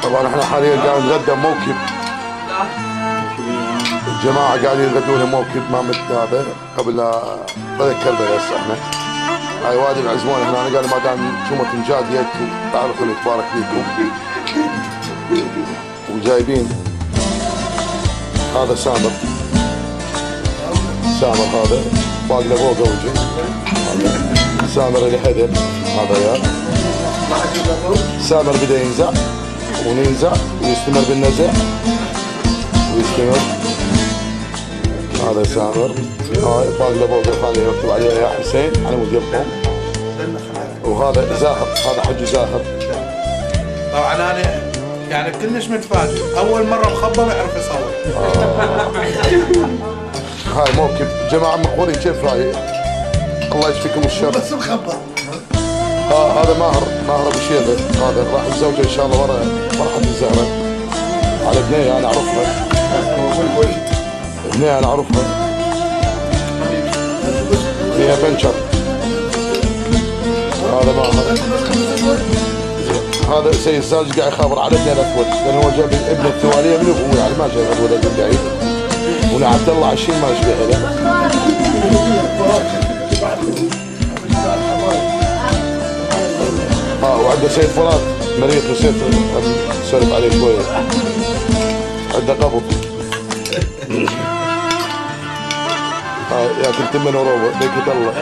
طبعا احنا حاليا قاعد نتغدى موكب. الجماعة قاعدين يغدون موكب ما مثل هذا قبل بدأ كربلاء هسه احنا. هاي وادي العزمون هنا، انا قال ما دام شومة مجاد جيتوا تعالوا خلينا نتبارك فيكم. وجايبين هذا سامر هذا باقله فوق وجه سامر اللي حذر هذا يا سامر بدا ينزع وننزع ويستمر بالنزع ويستمر. هذا سامر هاي باقله فوق الثانية يكتب عليها يا حسين على مود يبقى. وهذا زاهر، هذا حج زاهر. طبعا انا يعني كلش متفاجئ، اول مره مخبر يعرف يصور. هاي موكب جماعه مقبولين. كيف رايق؟ الله يشفيكم الشر. بس مخبر. هذا ماهر ابو شيبه، هذا راح الزوجه ان شاء الله ورا فرحه الزهره على بنيه انا اعرفها. بنيه انا اعرفها فيها بنشر. هذا ماهر. هذا سيد ساج قاعد يخابر على ابنه الاسود لان هو جاب ابنه الثوانيه من ابوه يعني ما جاب ولد من بعيد. ونعبد الله عشين ما يشبه له. وعنده سيد فرات مريض نسيت نسولف عليه شويه. عنده قبض. ياكل تمن وروبه بيكت الله.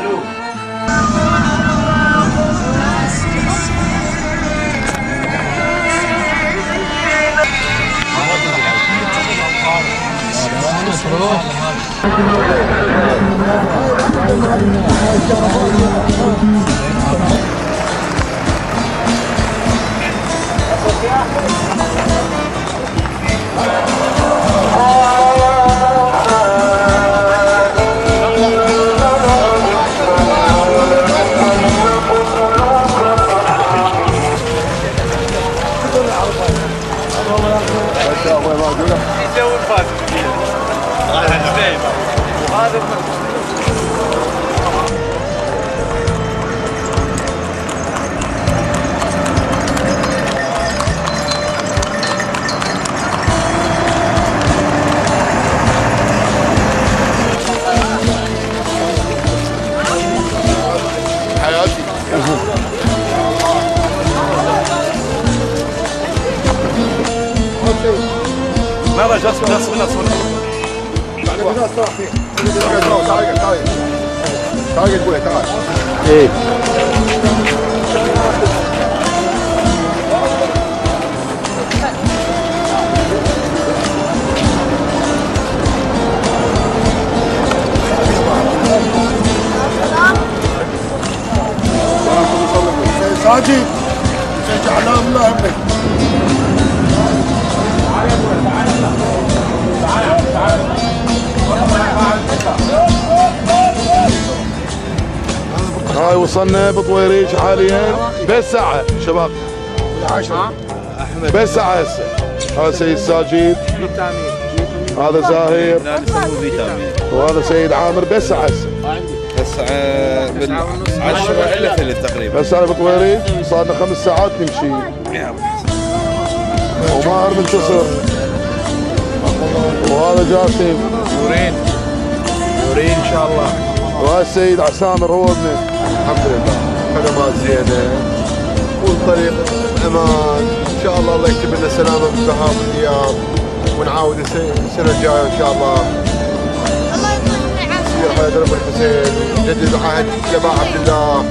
لا جالس من اصلا تعال قول تعال. ايه ساجد شجعنا الله ابنك. هاي وصلنا بطويريج حاليا بس ساعة شباب. بس ساعة هسه. هذا سيد ساجد. هذا زاهر. وهذا سيد عامر بس ساعة هسه. هسه بالعشرة إلا ثلث تقريبا. هسه على بطويريج صارنا 5 ساعات نمشي. وماهر منتصر. وهذا جاسم. نورين إن شاء الله. وهذا السيد عسامر هو ابنه. الحمد لله خدمات زينة والطريق أمان إن شاء الله. الله يكتب لنا سلامة بالبحر والديار ونعاود السنة الجاية إن شاء الله. يصير حيدر أبو الحسين ويجدد عهد جماعة عبد الله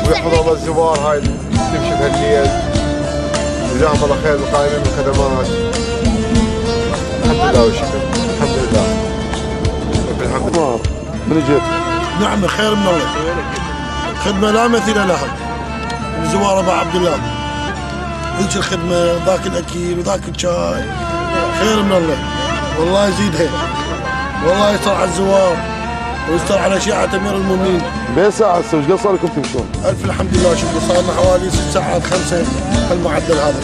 ويحفظ الله الزوار هاي تمشي بهالليل. جزاهم الله خير القائمين بالخدمات. الحمد لله والشكر. الحمد لله. الحمد لله. من جيت؟ نعم خير من الله. خدمة لا مثيل لها. الزوار ابو عبد الله. هيك الخدمة ذاك الاكل وذاك الشاي. خير من الله. والله يزيدها. والله يستر على الزوار ويستر على شيعة امير المؤمنين. بين ساعة هسه وش قد صار لكم تمشون؟ الف الحمد لله شكرا. صار لنا حوالي 6 ساعات 5 هالمعدل هذا.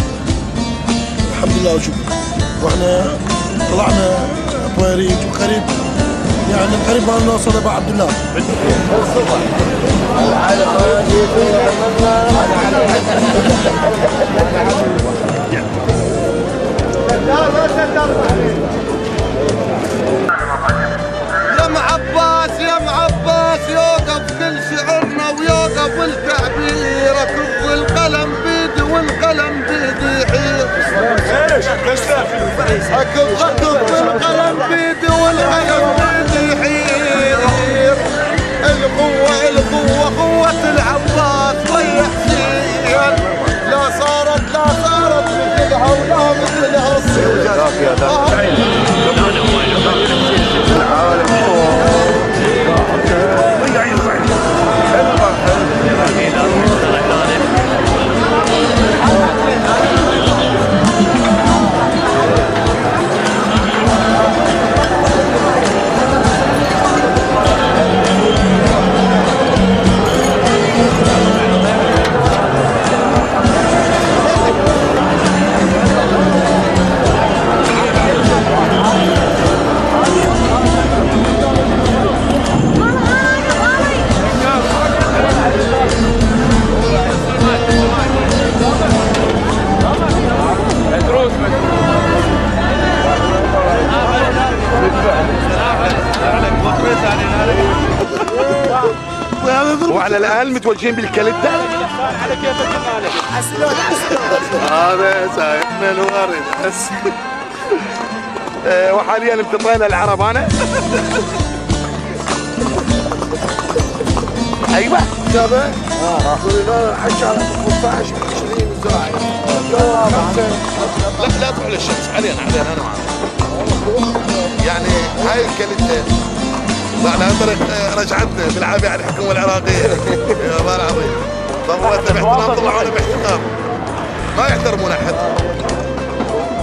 الحمد لله وشكرا. واحنا طلعنا طويريج وقريب يعني قريب ما نوصل ابو عبد الله. يا معباس يا معباس يوقف كل شعرنا ويوقف التعبير، اكف القلم بيدي والقلم بيدي يحير. اكف القلم بيدي والقلم بيدي يحير. القوة قوة العباس ويا حسين، لا صارت مثلها ولا مثلها الصير. وعلى الان متوجهين بالكلتة على كيفك مالك. هذا سايقنا الوارد بس. وحاليا امتطينا العربانة. ايوه شابه حشرة 15 20 زراعي. لا تروح للشمس حاليا انا معك. يعني هاي الكلتة طلعنا عن طريق رجعتنا بالعافيه على الحكومه العراقيه. يا الله العظيم ضربتنا باحترام، طلعونا باحتقار، ما يحترمون احد.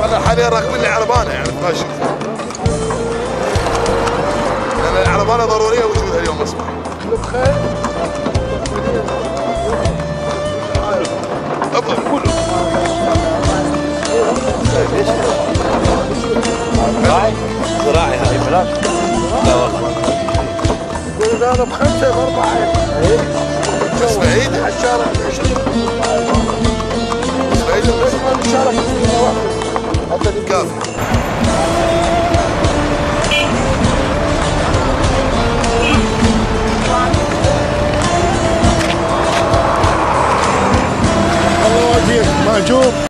والله حاليا راكبين لي عربانه يعني ماشي، لان العربانه ضروريه وجودها اليوم اصبح. ابا كله زراعي هاي بلاش. لا والله كل هذا ب5 ب4 بس بعيد الشارع 20 بس بعيد الشارع حتى الكافي. الله يجيك مهجوم.